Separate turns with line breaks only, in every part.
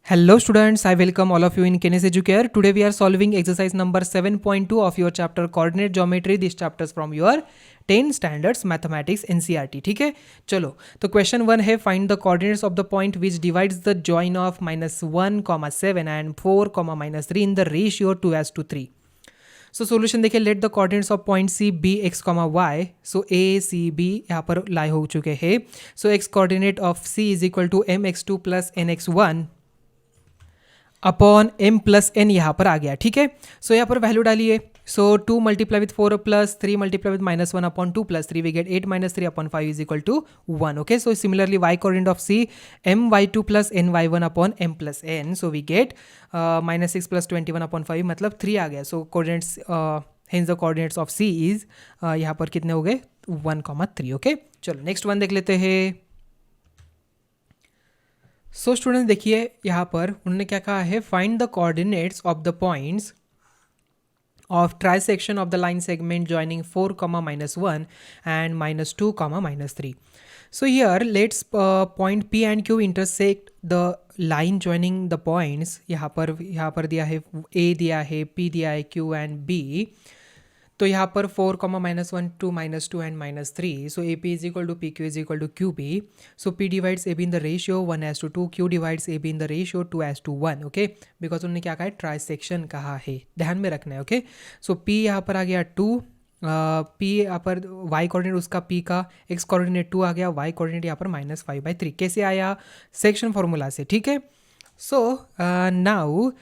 Hello students, I welcome all of you in Kenes Educare. Today we are solving exercise number 7.2 of your chapter coordinate geometry. This chapter is from your 10 standards mathematics NCERT. ठीक है, चलो तो question 1 है find the coordinates of the point which divides the join of -1, 7 and 4, -3 in the ratio 2:3. So solution देखिए, let the coordinates of point C be X comma Y. So A C B यहाँ पर लाई हो चुके हैं. So X coordinate of C is equal to mx2 plus nx1 upon m plus n यहाँ पर आ गया. ठीक है, सो यहाँ पर वैल्यू डालिए. So 2 multiply with 4 plus 3 multiply with -1 upon 2 plus 3 we get 8 - 3 upon 5 is equal to 1. Okay, so similarly y coordinate of c my2 plus ny1 upon m plus n. So we get -6 plus 21 upon 5 मतलब 3 आ गया. So coordinates hence the coordinates of c is यहाँ पर कितने हो गए 1, 3. Okay, चलो next one देख लेते हैं. सो स्टूडेंट्स देखिए, यहाँ पर उन्होंने क्या कहा है, find the coordinates of the points of trisection of the line segment joining 4, -1 and -2, -3. So here let's point P and Q intersect the line joining the points. यहाँ पर दिया है A, दिया है P, दिया है Q and B. तो यहाँ पर 4, -1, 2, -2 and -3. So AP is equal to PQ is equal to QB. So P divides AB in the ratio 1:2. Q divides AB in the ratio 2:1. Okay, because उन्होंने क्या कहा है, ट्राइसेक्शन कहा है, ध्यान में रखना है. ओके, सो P यहाँ पर आ गया 2. P यहाँ पर y कोऑर्डिनेट उसका P का, x कोऑर्डिनेट 2 आ गया, y कोऑर्डिनेट यहाँ पर -5/3. कैसे आया, सेक्शन फॉर्मूला से. ठीक है, so now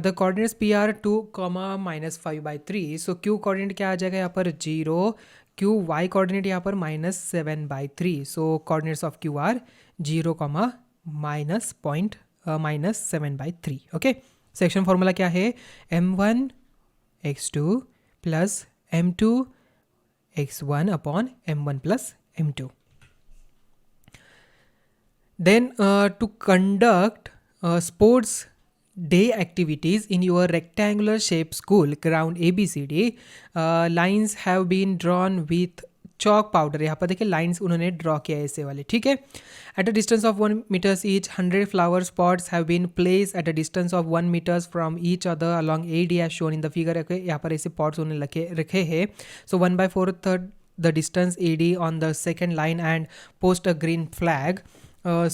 the coordinates P are 2, -5/3. so Q coordinate क्या आ जाएगा यहाँ पर 0. Q y कोऑर्डिनेट यहाँ पर -7/3. so coordinates of Q are 0, -7/3. Okay, section formula क्या है, m1 x2 plus m2 x1 upon m1 plus m2. Then to conduct sports day activities in your rectangular shaped school ground ABCD, lines have been drawn with chalk powder. यहाँ पर देखिए lines उन्होंने draw किया है ऐसे वाले. ठीक है, eight a distance of 1 meters each 100 flower pots have been placed at a distance of 1 meters from each other along AD as shown in the figure. यहाँ पर ऐसे पॉट्स उन्होंने रखे हैं. सो 1/4 the distance AD on the second line and post a green flag.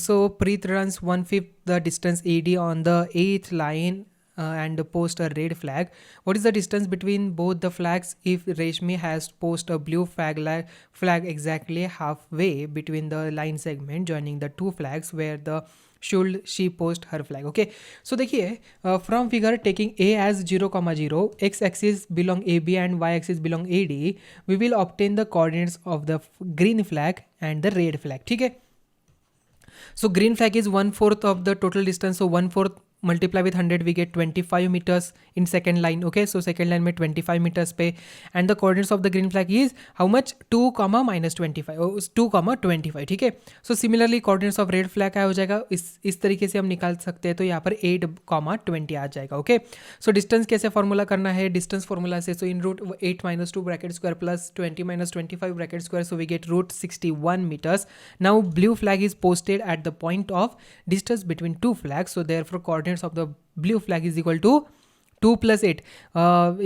So Preet runs 1/5 the distance AD on the 8th line and post a red flag. What is the distance between both the flags if Reshmi has post a blue flag exactly halfway between the line segment joining the two flags where the should she post her flag? Okay, so देखिए, from figure taking A as 0, 0, x axis belong AB and y axis belong AD, we will obtain the coordinates of the green flag and the red flag. ठीक है, so green flag is 1/4 of the total distance. So 1/4 multiply with 100 we get 25 meters in second line. Okay, so second line में 25 meters पे, and the coordinates of the green flag is how much 2, -25 और 2, 25. ठीक है, so similarly coordinates of red flag क्या हो जाएगा, इस तरीके से हम निकाल सकते हैं. तो यहाँ पर 8, 20 आ जाएगा. ओके, सो डिस्टेंस कैसे फॉर्मूला करना है, डिस्टेंस फॉर्मूला से. So in root 8 - 2 bracket square plus 20 - 25 bracket square. So we get root 61 meters. Now blue flag is posted at the point of distance between two flags. So therefore coordinates of the blue flag is equal to 2 + 8.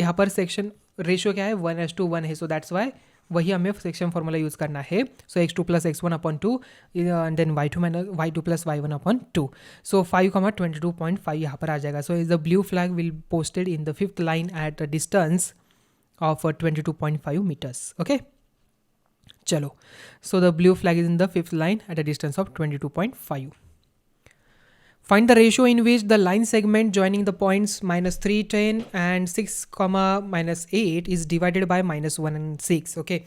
यहाँ पर section ratio क्या है, 1:1 है. So that's why वही हमें section formula use करना है. So x2 + x1 upon 2 and then y2 + y1 upon 2. So 5, 22.5 यहाँ पर आ जाएगा. So is the blue flag will posted in the 5th line at a distance of 22.5 meters. Okay, चलो, so the blue flag is in the 5th line at a distance of 22.5. Find the ratio in which the line segment joining the points -3, 10 and 6, -8 is divided by -1 and 6. Okay,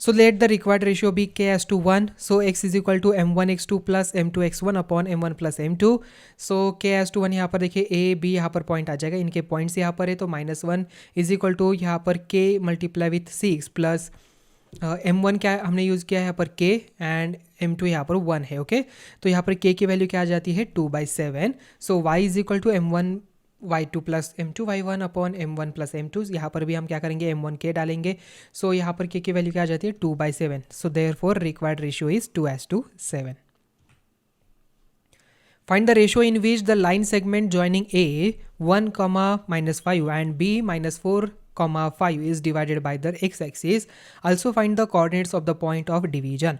so let the required ratio be k as to 1. So x is equal to m1 x2 plus m2 x1 upon m1 plus m2. So k as to 1 यहाँ पर देखिए a b यहाँ पर point आ जाएगा, इनके points यहाँ पर है. तो -1 इज इक्वल टू यहाँ पर k multiply with 6 plus m1 क्या हमने यूज़ किया है यहाँ पर k एंड m2 यहाँ पर 1 है. ओके, तो यहाँ पर k की वैल्यू क्या आ जाती है 2/7. So y is equal to m1 y2 plus m2 y1 upon m1 plus m2. यहाँ पर भी हम क्या करेंगे, m1 k डालेंगे. सो यहाँ पर k की वैल्यू क्या आ जाती है 2/7. So therefore required ratio is 2:7. Find the ratio in which the line segment joining A 1 comma minus 5 and B minus 4 comma 5 is divided by the x-axis. Also find the coordinates of the point of division.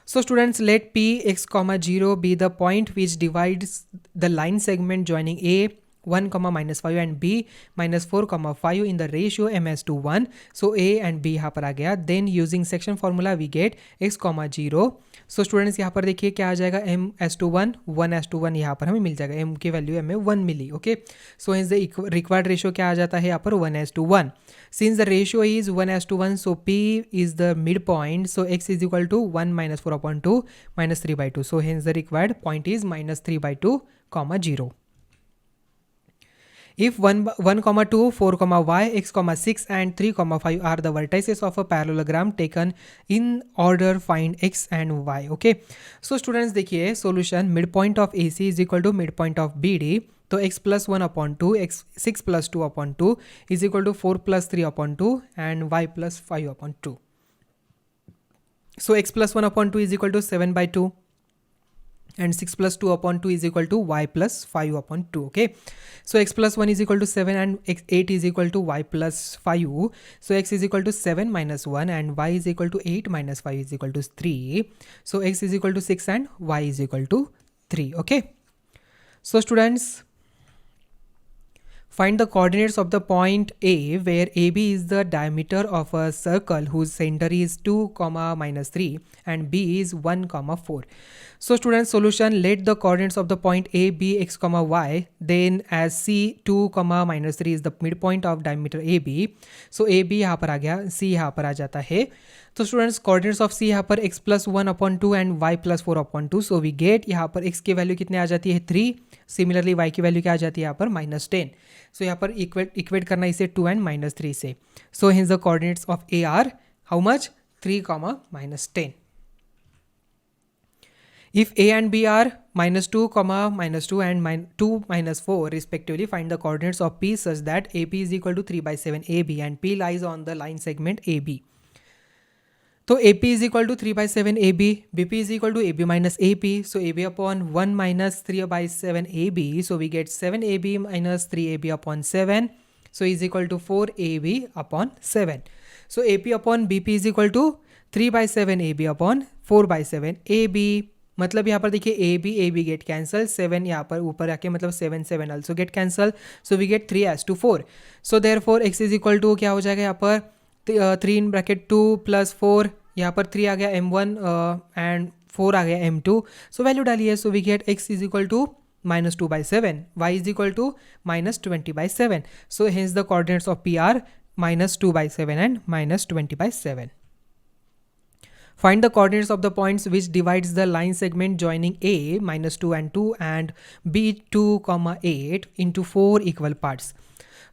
So students, let P x comma 0 be the point which divides the line segment joining A 1 comma minus 5 and B minus 4 comma 5 in the ratio ms to 1. So A and B यहाँ पर आ गया. Then using section formula we get x comma 0. So students यहाँ पर देखिए क्या आ जाएगा, m s to 1 1 s to 1 यहाँ पर हमें मिल जाएगा. m की वैल्यू m में 1 मिली. Okay, so hence the required ratio क्या आ जाता है यहाँ पर 1 s to 1. Since the ratio is 1 s to 1, so P is the midpoint. So x is equal to 1 minus 4 upon 2 minus 3 by 2. So hence the required point is minus 3 by 2 comma 0. If 1 comma 2, 4 comma y, x comma 6 and 3 comma 5 are the vertices of a parallelogram taken in order, find x and y. Okay, so students देखिए solution, midpoint of AC is equal to midpoint of BD. तो x plus 1 upon 2, x 6 plus 2 upon 2 is equal to 4 plus 3 upon 2 and y plus 5 upon 2. So x plus 1 upon 2 is equal to 7 by 2. And 6 plus 2 upon 2 is equal to y plus 5 upon 2. Okay, so x plus 1 is equal to 7 and 8 is equal to y plus 5. So x is equal to 7 minus 1 and y is equal to 8 minus 5 is equal to 3. So x is equal to 6 and y is equal to 3. Okay, so students, find the coordinates of the point A where AB is the diameter of a circle whose center is 2 comma minus 3 and B is 1 comma 4. So students, solution, let the coordinates of the point A be x comma y, then as C 2 comma minus 3 is the midpoint of diameter AB. So AB यहाँ पर आ गया, C यहाँ पर आ जाता है. तो students coordinates of सी यहाँ पर x plus 1 upon 2 and y plus 4 upon 2. So we get यहाँ पर x की वैल्यू कितने आ जाती है 3. सिमिलरली y की वैल्यू क्या आ जाती है यहाँ पर -10. सो यहाँ पर इक्वेट करना इसे 2 एंड -3 से. So hence the coordinates of A are how much 3 comma -10. If A and B are -2 comma -2 and 2 minus 4 respectively, find the coordinates of P such that AP is equal to 3 by 7 AB and P lies on the line segment AB. तो AP is equal to 3 by 7 AB, BP is equal to AB minus AP, so AB upon 1 minus 3 by 7 AB, so we get 7 AB minus 3 AB upon 7, so is equal to 4 AB upon 7. So AP upon BP is equal to 3 by 7 AB upon 4 by 7 AB. मतलब यहाँ पर देखिए A B get cancel, 7 यहाँ पर ऊपर आके मतलब 7 also get cancel, so we get 3:4. So therefore x is equal to क्या हो जाएगा यहाँ पर 3 इन ब्रैकेट 2 प्लस 4, यहाँ पर 3 आ गया m1 एंड 4 आ गया m2. सो वैल्यू डालिए, so we get x is equal to -2 by 7, y is equal to -20 by 7. So hence the coordinates of P are -2 by 7 and -20 by 7. Find the coordinates of the points which divides the line segment joining A -2 and 2 and B 2 comma 8 into 4 equal parts.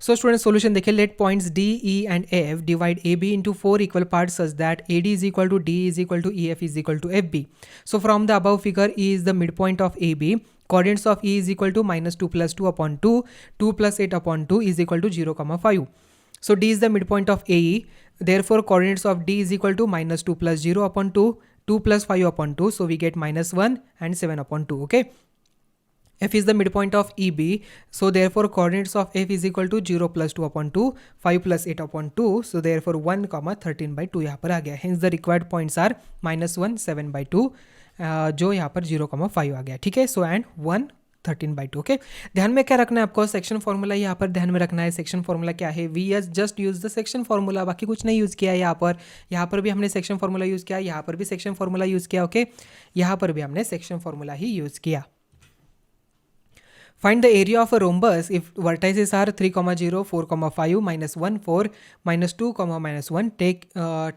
So student solution देखिए, let points D, E and F divide AB into 4 equal parts such that AD is equal to D is equal to EF is equal to FB. So from the above figure, E is the midpoint of AB. Coordinates of E is equal to -2 plus 2 upon 2, 2 plus 8 upon 2 is equal to 0 comma 5. So D is the midpoint of AE. Therefore coordinates of D is equal to -2 plus 0 upon 2, 2 plus 5 upon 2, so we get -1 and 7 upon 2. Okay, F is the midpoint of EB, so therefore coordinates of F is equal to 0 plus 2 upon 2, 5 plus 8 upon 2, so therefore 1 comma 13 by 2 यहाँ पर आ गया. Hence the required points are -1 7 by 2, जो यहाँ पर 0 comma 5 आ गया. ठीक है, so and 1 13 by 2. Okay, ध्यान में क्या रखना है आपको, सेक्शन फॉर्मूला यहाँ पर ध्यान में रखना है. सेक्शन फॉर्मूला क्या है, V S just use the section formula, बाकी कुछ नहीं यूज़ किया है. यहाँ पर भी हमने सेक्शन फॉर्मूला यूज़ किया, यहाँ पर भी सेक्शन फॉर्मूला यूज़ किया. ओके, यहाँ पर भी हमने सेक्शन फॉर्मूला ही यूज़ किया. Find the area of a rhombus if vertices are 3, 0, 4, 5, -1, 4, -2, -1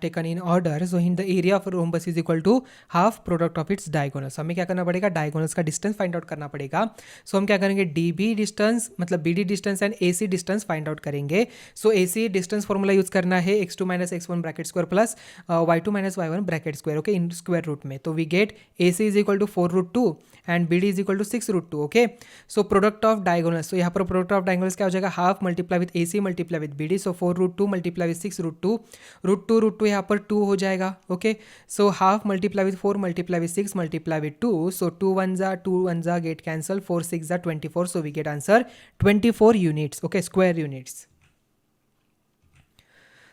taken in order. So in the area of a rhombus is equal to half product of its diagonals. हमें क्या करना पड़ेगा, diagonals का distance find out करना पड़ेगा. सो हम क्या करेंगे, DB डिस्टेंस मतलब BD distance and AC distance find out करेंगे. So AC distance formula use करना है x2 - x1 bracket square plus y2 - y1 bracket square. Okay, in square root में. तो we get AC is equal to 4√2 and BD is equal to 6√2. Okay, so product of diagonals, तो यहाँ पर product of diagonals क्या हो जाएगा, half multiply with AC multiply with BD, so 4√2 multiply with 6√2, √2 यहाँ पर 2 हो जाएगा. Okay, so half multiply with 4 multiply with 6 multiply with 2, so 2 1 जा गेट कैंसल, 4 6 जा 24, so we get answer 24 units. Okay, square units.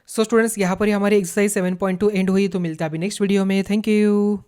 So students यहाँ पर ही हमारी exercise 7.2 and हुई, तो मिलता है अभी नेक्स्ट वीडियो में. Thank you.